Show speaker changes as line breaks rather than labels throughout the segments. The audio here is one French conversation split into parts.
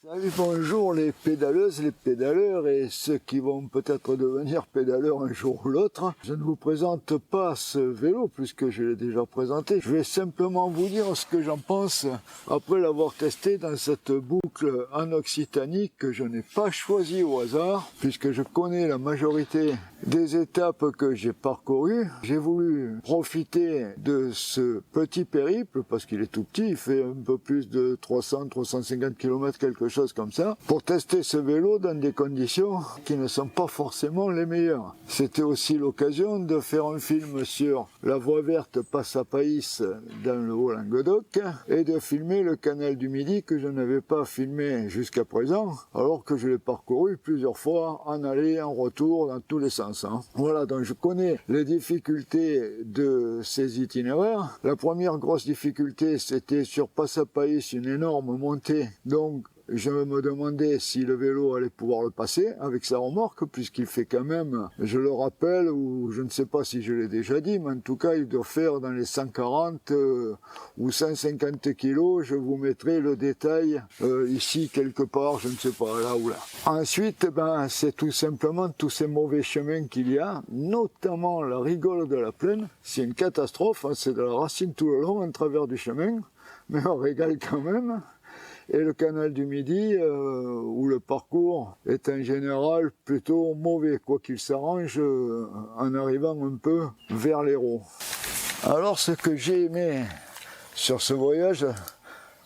Salut, bonjour les pédaleuses, les pédaleurs et ceux qui vont peut-être devenir pédaleurs un jour ou l'autre. Je ne vous présente pas ce vélo puisque je l'ai déjà présenté. Je vais simplement vous dire ce que j'en pense après l'avoir testé dans cette boucle en Occitanie que je n'ai pas choisie au hasard puisque je connais la majorité des étapes que j'ai parcourues. J'ai voulu profiter de ce petit périple parce qu'il est tout petit, il fait un peu plus de 300-350 km quelque chose comme ça, pour tester ce vélo dans des conditions qui ne sont pas forcément les meilleures. C'était aussi l'occasion de faire un film sur la voie verte Passe-à-Païs dans le Haut-Languedoc et de filmer le canal du Midi que je n'avais pas filmé jusqu'à présent, alors que je l'ai parcouru plusieurs fois en aller, en retour, dans tous les sens. Voilà, donc je connais les difficultés de ces itinéraires. La première grosse difficulté, c'était sur Passe-à-Païs, une énorme montée, donc je me demandais si le vélo allait pouvoir le passer avec sa remorque, puisqu'il fait quand même, je le rappelle, ou je ne sais pas si je l'ai déjà dit, mais en tout cas il doit faire dans les 140 ou 150 kilos. Je vous mettrai le détail ici quelque part, je ne sais pas, là ou là. Ensuite, c'est tout simplement tous ces mauvais chemins qu'il y a, notamment la rigole de la plaine. C'est une catastrophe, c'est de la racine tout le long en travers du chemin, mais on régale quand même. Et le canal du Midi, où le parcours est en général plutôt mauvais, quoi qu'il s'arrange en arrivant un peu vers l'Hérault. Alors ce que j'ai aimé sur ce voyage,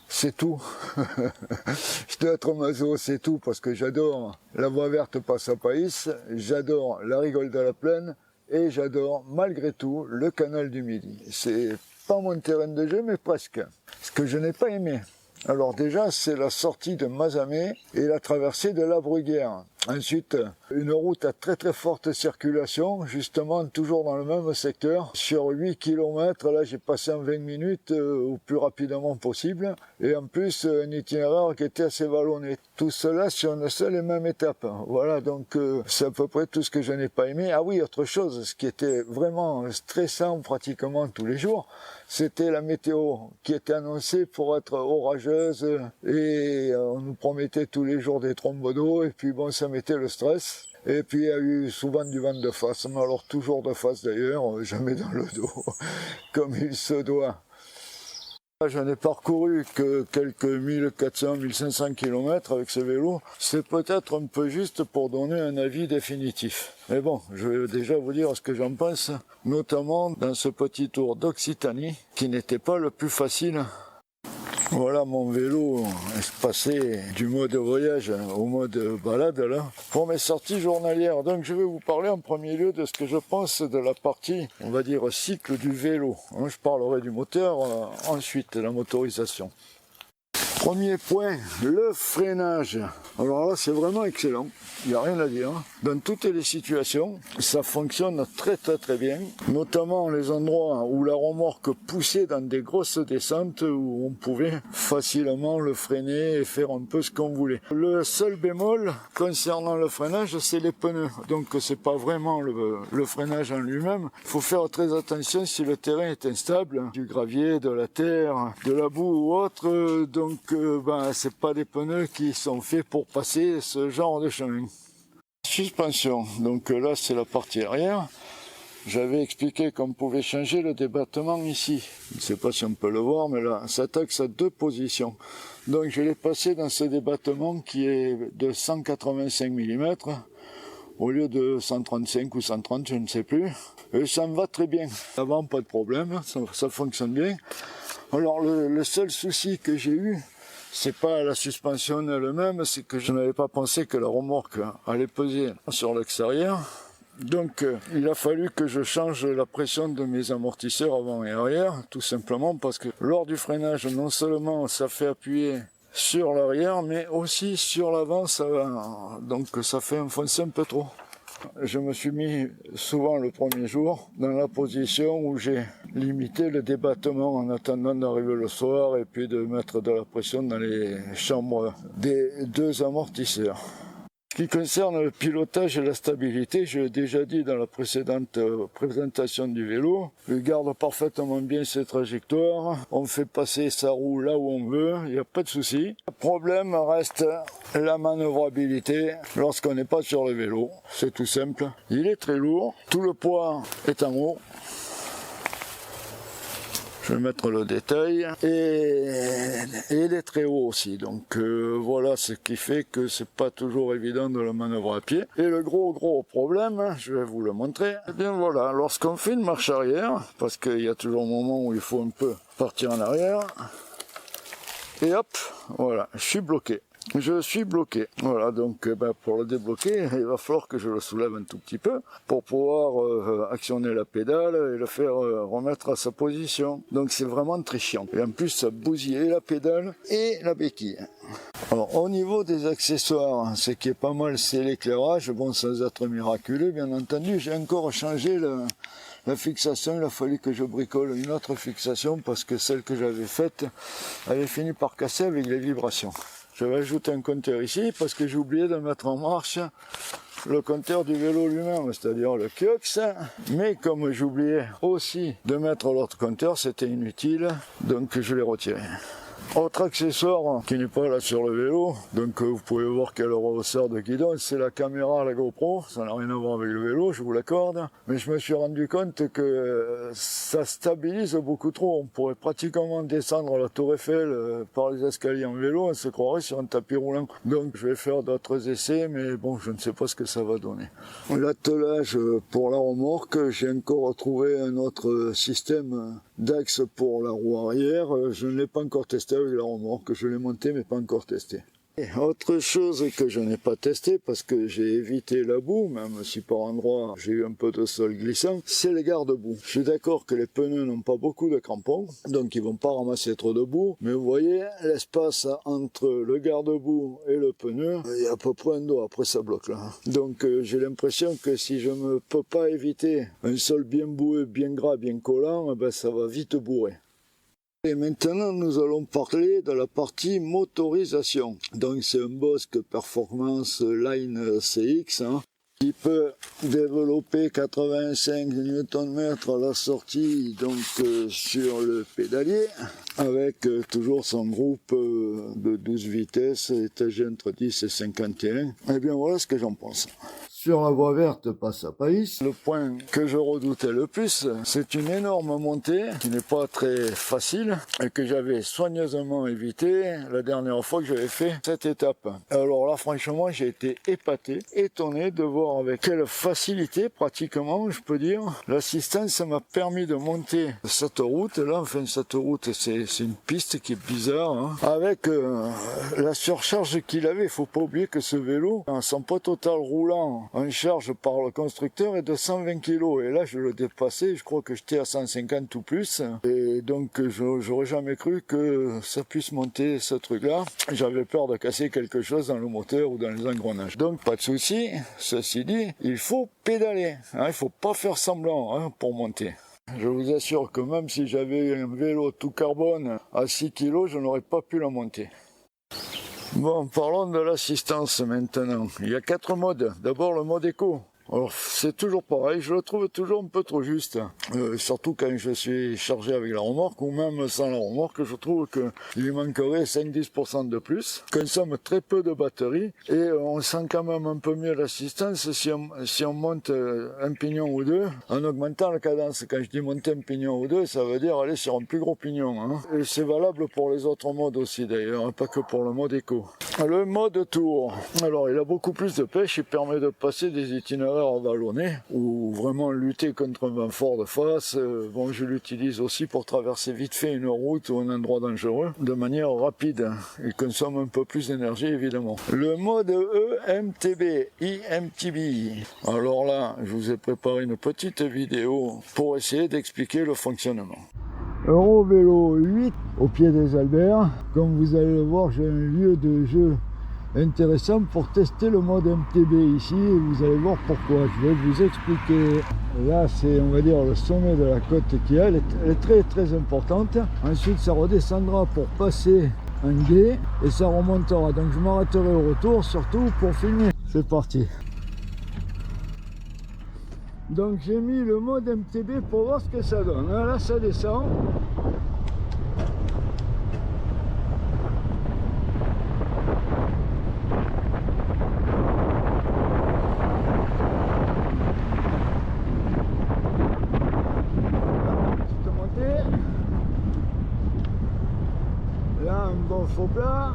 c'est tout. Je dois être maso, c'est tout, parce que j'adore la voie verte Passe-à-Païs, j'adore la rigole de la plaine, et j'adore malgré tout le canal du Midi. C'est pas mon terrain de jeu, mais presque. Ce que je n'ai pas aimé, alors déjà, c'est la sortie de Mazamet et la traversée de la Bruguière. Ensuite, une route à très très forte circulation, justement toujours dans le même secteur. Sur 8 km, là j'ai passé en 20 minutes au plus rapidement possible. Et en plus, un itinéraire qui était assez vallonné. Tout cela sur une seule et même étape. Voilà, donc c'est à peu près tout ce que je n'ai pas aimé. Ah oui, autre chose, ce qui était vraiment stressant pratiquement tous les jours, c'était la météo qui était annoncée pour être orageuse. Et on nous promettait tous les jours des trombes d'eau. Et puis bon, ça mettait le stress. Et puis il y a eu souvent du vent de face, mais alors toujours de face d'ailleurs, jamais dans le dos, comme il se doit. Je n'ai parcouru que quelques 1400-1500 km avec ce vélo. C'est peut-être un peu juste pour donner un avis définitif. Mais bon, je vais déjà vous dire ce que j'en pense, notamment dans ce petit tour d'Occitanie, qui n'était pas le plus facile. Voilà mon vélo est passé du mode voyage au mode balade là pour mes sorties journalières. Donc je vais vous parler en premier lieu de ce que je pense de la partie, on va dire, cycle du vélo. Je parlerai du moteur, ensuite la motorisation. Premier point, le freinage. Alors là, c'est vraiment excellent. Il n'y a rien à dire. Dans toutes les situations, ça fonctionne très très très bien. Notamment les endroits où la remorque poussait dans des grosses descentes où on pouvait facilement le freiner et faire un peu ce qu'on voulait. Le seul bémol concernant le freinage, c'est les pneus. Donc c'est pas vraiment le freinage en lui-même. Il faut faire très attention si le terrain est instable, du gravier, de la terre, de la boue ou autre. Donc c'est pas des pneus qui sont faits pour passer ce genre de chemin. Suspension, donc là c'est la partie arrière. J'avais expliqué qu'on pouvait changer le débattement ici. Je ne sais pas si on peut le voir, mais là ça taxe à deux positions. Donc je l'ai passé dans ce débattement qui est de 185 mm au lieu de 135 ou 130, je ne sais plus. Et ça me va très bien. Avant, pas de problème, ça fonctionne bien. Alors le seul souci que j'ai eu, c'est pas la suspension elle-même, c'est que je n'avais pas pensé que la remorque allait peser sur l'extérieur. Donc il a fallu que je change la pression de mes amortisseurs avant et arrière, tout simplement parce que lors du freinage, non seulement ça fait appuyer sur l'arrière, mais aussi sur l'avant, donc ça fait enfoncer un peu trop. Je me suis mis souvent le premier jour dans la position où j'ai limité le débattement en attendant d'arriver le soir et puis de mettre de la pression dans les chambres des deux amortisseurs. Ce qui concerne le pilotage et la stabilité, je l'ai déjà dit dans la précédente présentation du vélo, il garde parfaitement bien ses trajectoires, on fait passer sa roue là où on veut, il n'y a pas de souci. Le problème reste la manœuvrabilité lorsqu'on n'est pas sur le vélo, c'est tout simple. Il est très lourd, tout le poids est en haut. Je vais mettre le détail et il est très haut aussi, donc voilà ce qui fait que c'est pas toujours évident de le manœuvrer à pied. Et le gros problème, je vais vous le montrer, et bien voilà, lorsqu'on fait une marche arrière, parce qu'il y a toujours un moment où il faut un peu partir en arrière, et hop, voilà, je suis bloqué. Voilà, donc pour le débloquer, il va falloir que je le soulève un tout petit peu pour pouvoir actionner la pédale et le faire remettre à sa position. Donc c'est vraiment très chiant. Et en plus, ça bousille la pédale et la béquille. Alors au niveau des accessoires, ce qui est pas mal, c'est l'éclairage. Bon, sans être miraculeux, bien entendu, j'ai encore changé la fixation. Il a fallu que je bricole une autre fixation parce que celle que j'avais faite avait fini par casser avec les vibrations. Je vais ajouter un compteur ici parce que j'ai oublié de mettre en marche le compteur du vélo lui-même, c'est-à-dire le Kiox. Mais comme j'ai oublié aussi de mettre l'autre compteur, c'était inutile, donc je l'ai retiré. Autre accessoire qui n'est pas là sur le vélo, donc vous pouvez voir quel ressort de guidon, c'est la caméra, la GoPro, ça n'a rien à voir avec le vélo, je vous l'accorde, mais je me suis rendu compte que ça stabilise beaucoup trop, on pourrait pratiquement descendre la tour Eiffel par les escaliers en vélo, on se croirait sur un tapis roulant. Donc je vais faire d'autres essais, mais bon, je ne sais pas ce que ça va donner. L'attelage pour la remorque, j'ai encore retrouvé un autre système d'axe pour la roue arrière, je ne l'ai pas encore testé avec la remorque, je l'ai monté mais pas encore testé. Et autre chose que je n'ai pas testé parce que j'ai évité la boue, même si par endroits j'ai eu un peu de sol glissant, c'est les garde-boue. Je suis d'accord que les pneus n'ont pas beaucoup de crampons, donc ils vont pas ramasser trop de boue, mais vous voyez, l'espace entre le garde-boue et le pneu, il y a à peu près un doigt, après ça bloque là. Donc j'ai l'impression que si je ne peux pas éviter un sol bien boueux, bien gras, bien collant, ben ça va vite bourrer. Et maintenant, nous allons parler de la partie motorisation. Donc, c'est un Bosch Performance Line CX qui peut développer 85 Nm à la sortie, donc sur le pédalier, avec toujours son groupe de 12 vitesses, étagé entre 10 et 51. Et bien, voilà ce que j'en pense. Sur la voie verte, passe à Païs. Le point que je redoutais le plus, c'est une énorme montée qui n'est pas très facile et que j'avais soigneusement évité la dernière fois que j'avais fait cette étape. Alors là, franchement, j'ai été épaté, étonné de voir avec quelle facilité, pratiquement, je peux dire, l'assistance m'a permis de monter cette route. Là, enfin, cette route, c'est une piste qui est bizarre, avec la surcharge qu'il avait. Il faut pas oublier que ce vélo, son poids total roulant en charge par le constructeur est de 120 kg et là je le dépassais, je crois que j'étais à 150 ou plus et donc j'aurais jamais cru que ça puisse monter ce truc là. J'avais peur de casser quelque chose dans le moteur ou dans les engrenages, donc pas de souci. Ceci dit, il faut pédaler, il faut pas faire semblant pour monter. Je vous assure que même si j'avais un vélo tout carbone à 6 kg, je n'aurais pas pu la monter. Bon, parlons de l'assistance maintenant. Il y a 4 modes. D'abord le mode éco. Alors c'est toujours pareil, je le trouve toujours un peu trop juste, surtout quand je suis chargé avec la remorque ou même sans la remorque, je trouve qu'il lui manquerait 5-10% de plus. Il consomme très peu de batterie et on sent quand même un peu mieux l'assistance si on monte un pignon ou deux en augmentant la cadence. Quand je dis monter un pignon ou deux, ça veut dire aller sur un plus gros pignon. Et c'est valable pour les autres modes aussi d'ailleurs, pas que pour le mode éco. Le mode tour, alors il a beaucoup plus de pêche, il permet de passer des itinéraires vallonné ou vraiment lutter contre un vent fort de face. Bon, je l'utilise aussi pour traverser vite fait une route ou un endroit dangereux de manière rapide. Il consomme un peu plus d'énergie évidemment. Le mode EMTB, IMTB. Alors là, je vous ai préparé une petite vidéo pour essayer d'expliquer le fonctionnement. Eurovélo 8 au pied des Alberts. Comme vous allez le voir, j'ai un lieu de jeu intéressant pour tester le mode MTB ici et vous allez voir pourquoi. Je vais vous expliquer. Là c'est, on va dire, le sommet de la côte qui elle est très très importante. Ensuite ça redescendra pour passer un gué et ça remontera, donc je m'arrêterai au retour surtout pour filmer C'est parti. Donc j'ai mis le mode MTB pour voir ce que ça donne. Là ça descend. Petite montée. Là un bon faux plat.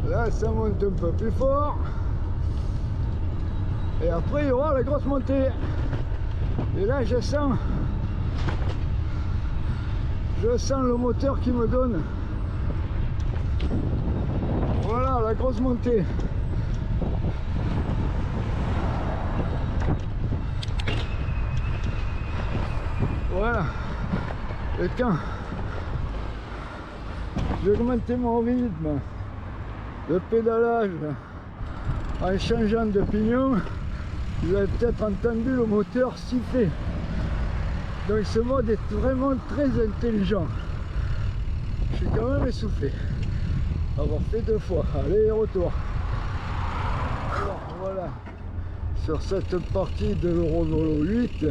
Là ça monte un peu plus fort. Et après il y aura la grosse montée. Et là je sens le moteur qui me donne. Voilà la grosse montée. Voilà. Et quand j'ai augmenté mon rythme de pédalage en changeant de pignon, vous avez peut-être entendu le moteur siffler. Donc ce mode est vraiment très intelligent. Je suis quand même essoufflé. Avoir fait 2 fois, aller et retour. Alors voilà, sur cette partie de l'Eurovelo 8,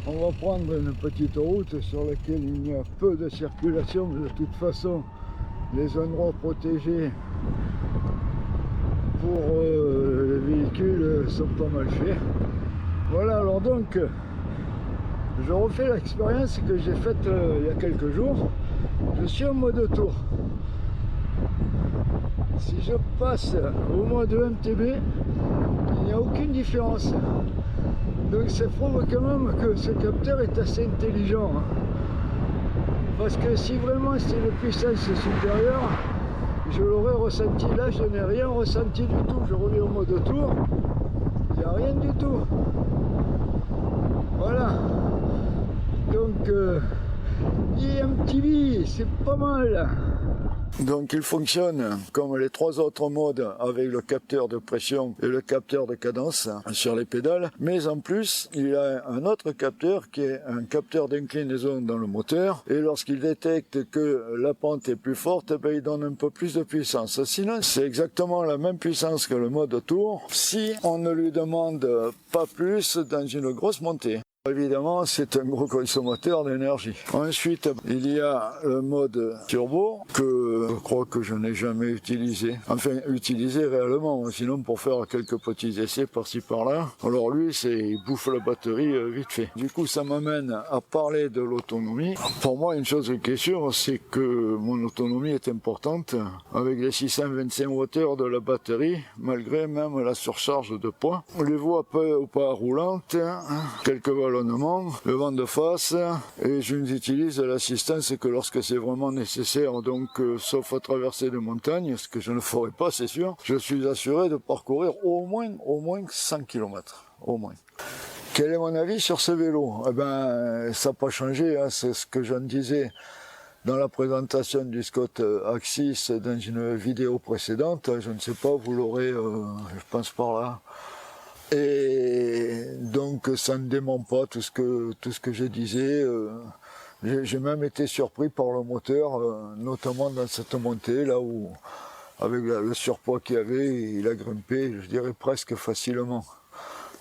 on va prendre une petite route sur laquelle il y a peu de circulation. De toute façon, les endroits protégés pour les véhicules sont pas mal faits. Voilà, alors donc, je refais l'expérience que j'ai faite il y a quelques jours. Je suis en mode tour. Si je passe au mode MTB, il n'y a aucune différence. Donc ça prouve quand même que ce capteur est assez intelligent. Parce que si vraiment c'est une puissance supérieure, je l'aurais ressenti. Là, je n'ai rien ressenti du tout. Je reviens au mode tour, il n'y a rien du tout. Voilà. Donc, IMTV, c'est pas mal. Donc il fonctionne comme les 3 autres modes avec le capteur de pression et le capteur de cadence sur les pédales, mais en plus il a un autre capteur qui est un capteur d'inclinaison dans le moteur, et lorsqu'il détecte que la pente est plus forte, ben, il donne un peu plus de puissance. Sinon c'est exactement la même puissance que le mode tour si on ne lui demande pas plus dans une grosse montée. Évidemment, c'est un gros consommateur d'énergie. Ensuite, il y a le mode turbo, que je crois que je n'ai jamais utilisé. Enfin, utilisé réellement, sinon pour faire quelques petits essais par-ci par-là. Alors lui, il bouffe la batterie vite fait. Du coup, ça m'amène à parler de l'autonomie. Pour moi, une chose qui est sûre, c'est que mon autonomie est importante. Avec les 625 Wh de la batterie, malgré même la surcharge de poids. Les voies peu ou pas roulantes, quelques le vent de face, et je n'utilise l'assistance que lorsque c'est vraiment nécessaire, donc sauf à traverser des montagnes, ce que je ne ferai pas c'est sûr, je suis assuré de parcourir au moins 100 km, au moins. Quel est mon avis sur ce vélo? Eh ben, ça n'a pas changé, hein, c'est ce que je me disais dans la présentation du Scott Axis dans une vidéo précédente, je ne sais pas, vous l'aurez, je pense par là. Et donc ça ne dément pas tout ce que je disais. J'ai même été surpris par le moteur, notamment dans cette montée là où, avec le surpoids qu'il y avait, il a grimpé, je dirais presque facilement.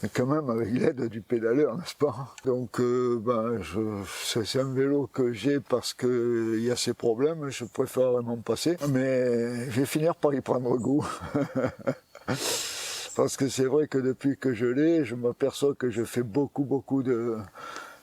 Mais quand même avec l'aide du pédaleur, n'est-ce pas? Donc c'est un vélo que j'ai parce que il y a ces problèmes, je préfère vraiment passer. Mais je vais finir par y prendre goût. Parce que c'est vrai que depuis que je l'ai, je m'aperçois que je fais beaucoup de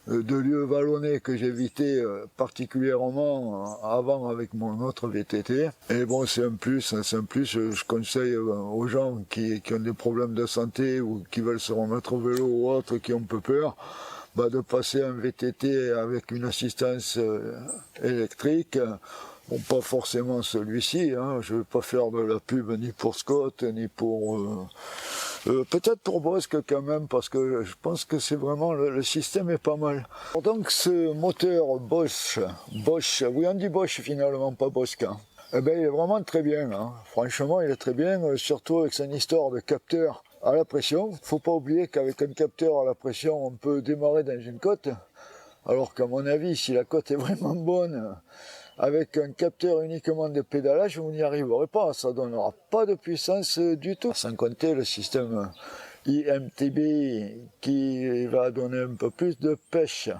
lieux vallonnés que j'évitais particulièrement avant avec mon autre VTT. Et bon, c'est un plus, je conseille aux gens qui ont des problèmes de santé ou qui veulent se remettre au vélo ou autres, qui ont peu peur, de passer un VTT avec une assistance électrique. Bon, pas forcément celui-ci, hein. Je ne vais pas faire de la pub ni pour Scott, ni pour... peut-être pour Bosch quand même, parce que je pense que c'est vraiment... Le système est pas mal. Donc ce moteur Bosch, oui on dit Bosch finalement, pas Bosch, hein. Eh ben, il est vraiment très bien, hein. Franchement il est très bien, surtout avec son histoire de capteur à la pression. Faut pas oublier qu'avec un capteur à la pression, on peut démarrer dans une côte. Alors qu'à mon avis, si la côte est vraiment bonne, avec un capteur uniquement de pédalage, vous n'y arriverez pas. Ça donnera pas de puissance du tout. Sans compter le système IMTB qui va donner un peu plus de pêche.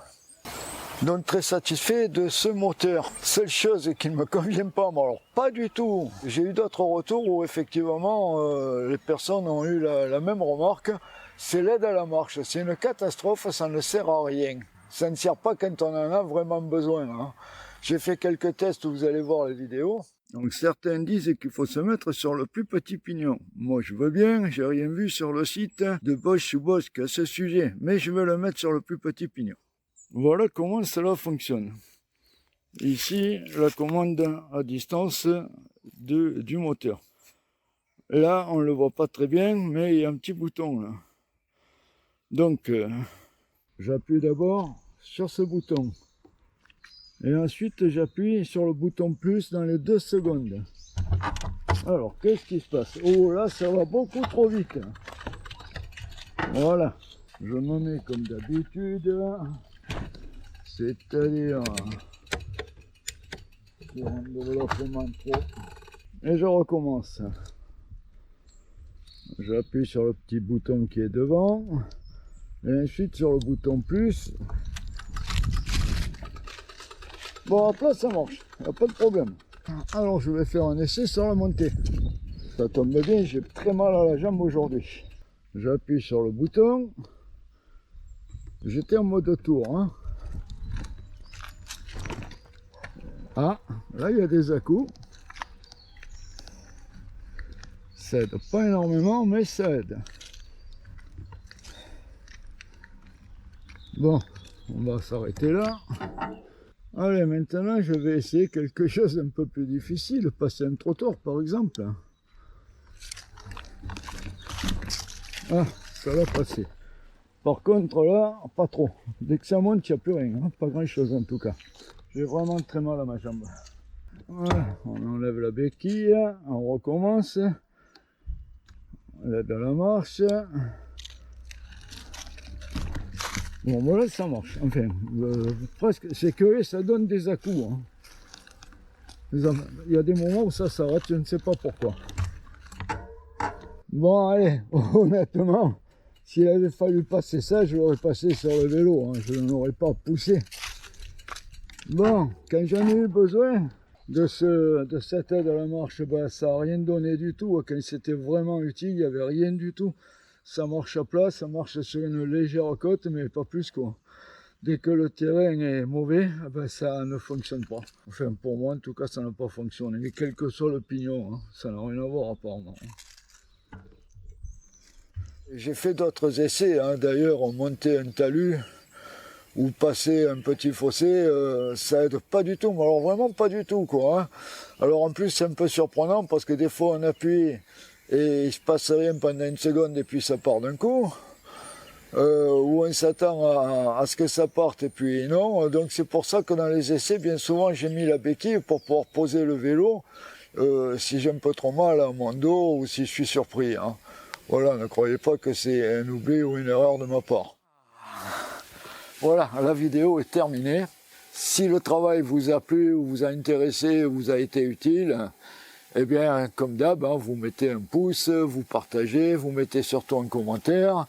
Donc très satisfait de ce moteur. Seule chose qui ne me convient pas, mais alors pas du tout. J'ai eu d'autres retours où effectivement les personnes ont eu la même remarque. C'est l'aide à la marche. C'est une catastrophe, ça ne sert à rien. Ça ne sert pas quand on en a vraiment besoin. Hein. J'ai fait quelques tests, vous allez voir les vidéos. Donc certains disent qu'il faut se mettre sur le plus petit pignon. Moi je veux bien, j'ai rien vu sur le site de Bosch ou Bosque à ce sujet, mais je vais le mettre sur le plus petit pignon. Voilà comment cela fonctionne. Ici, la commande à distance du moteur. Là, on ne le voit pas très bien, mais il y a un petit bouton là. Donc, j'appuie d'abord sur ce bouton. Et ensuite, j'appuie sur le bouton plus dans les 2 secondes. Alors, qu'est-ce qui se passe? Oh là, ça va beaucoup trop vite. Voilà. Je me mets comme d'habitude. C'est-à-dire sur un développement trop. Et je recommence. J'appuie sur le petit bouton qui est devant. Et ensuite sur le bouton plus. Bon, après ça marche, il n'y a pas de problème. Alors je vais faire un essai sur la montée. Ça tombe bien, j'ai très mal à la jambe aujourd'hui. J'appuie sur le bouton. J'étais en mode tour. Hein. Ah, là il y a des à-coups. Ça aide pas énormément, mais ça aide. Bon, on va s'arrêter là. Allez, maintenant je vais essayer quelque chose d'un peu plus difficile, passer un trottoir par exemple. Ah, ça va passer. Par contre là, pas trop. Dès que ça monte, il n'y a plus rien, hein. Pas grand chose en tout cas. J'ai vraiment très mal à ma jambe. Voilà, on enlève la béquille, on recommence. On aide à la marche. Bon, voilà, ça marche. Enfin, presque, c'est que ça donne des à-coups. Hein. Il y a des moments où ça s'arrête, je ne sais pas pourquoi. Bon, allez, honnêtement, s'il avait fallu passer ça, je l'aurais passé sur le vélo. Hein. Je ne l'aurais pas poussé. Bon, quand j'en ai eu besoin de cette aide à la marche, ben, ça n'a rien donné du tout. Quand c'était vraiment utile, il n'y avait rien du tout. Ça marche à plat, ça marche sur une légère côte, mais pas plus quoi. Dès que le terrain est mauvais, ben ça ne fonctionne pas. Enfin, pour moi, en tout cas, ça n'a pas fonctionné. Mais quel que soit le pignon, hein, ça n'a rien à voir apparemment. J'ai fait d'autres essais, hein. D'ailleurs, monter un talus ou passer un petit fossé, ça aide pas du tout. Mais alors vraiment pas du tout, quoi. Hein. Alors en plus, c'est un peu surprenant parce que des fois, on appuie et il se passe rien pendant une seconde et puis ça part d'un coup. Ou on s'attend à ce que ça parte et puis non. Donc c'est pour ça que dans les essais, bien souvent, j'ai mis la béquille pour pouvoir poser le vélo si j'ai un peu trop mal à mon dos ou si je suis surpris. Hein. Voilà, ne croyez pas que c'est un oubli ou une erreur de ma part. Voilà, la vidéo est terminée. Si le travail vous a plu, ou vous a intéressé, ou vous a été utile, eh bien, comme d'hab, hein, vous mettez un pouce, vous partagez, vous mettez surtout un commentaire,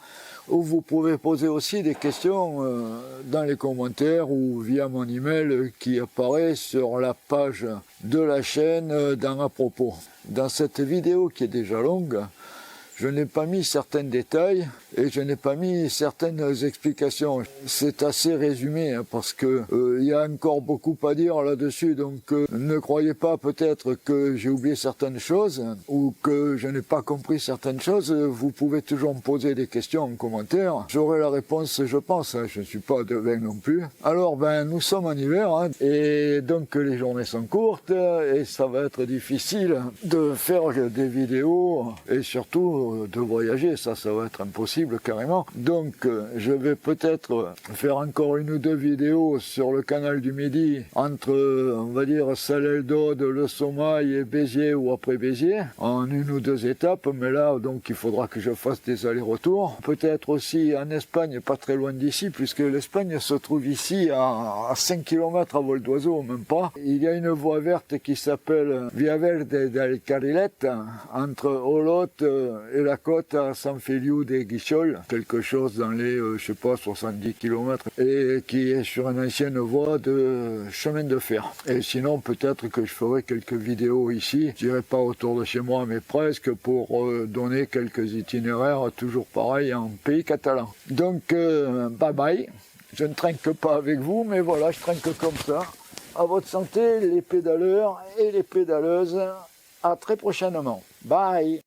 ou vous pouvez poser aussi des questions dans les commentaires ou via mon email qui apparaît sur la page de la chaîne dans à propos. Dans cette vidéo qui est déjà longue, je n'ai pas mis certains détails et je n'ai pas mis certaines explications. C'est assez résumé hein, parce que il y a encore beaucoup à dire là-dessus. Donc ne croyez pas peut-être que j'ai oublié certaines choses ou que je n'ai pas compris certaines choses. Vous pouvez toujours me poser des questions en commentaire. J'aurai la réponse, je pense. Hein, je ne suis pas devin non plus. Alors nous sommes en hiver hein, et donc les journées sont courtes et ça va être difficile de faire des vidéos et surtout de voyager, ça va être impossible carrément. Donc je vais peut-être faire encore une ou deux vidéos sur le canal du Midi entre, on va dire, Salelles-d'Aude, Le Sommail et Béziers ou après Béziers, en une ou deux étapes, mais là donc il faudra que je fasse des allers-retours. Peut-être aussi en Espagne, pas très loin d'ici, puisque l'Espagne se trouve ici à 5 km à vol d'oiseau, même pas. Il y a une voie verte qui s'appelle Via Verde del Carrilet, entre Olot et la côte à San Feliu de Guixols, quelque chose dans les, je sais pas, 70 km, et qui est sur une ancienne voie de chemin de fer. Et sinon, peut-être que je ferai quelques vidéos ici, je dirais pas autour de chez moi, mais presque, pour donner quelques itinéraires, toujours pareil, en pays catalan. Donc, bye bye. Je ne trinque pas avec vous, mais voilà, je trinque comme ça. À votre santé, les pédaleurs et les pédaleuses. À très prochainement. Bye.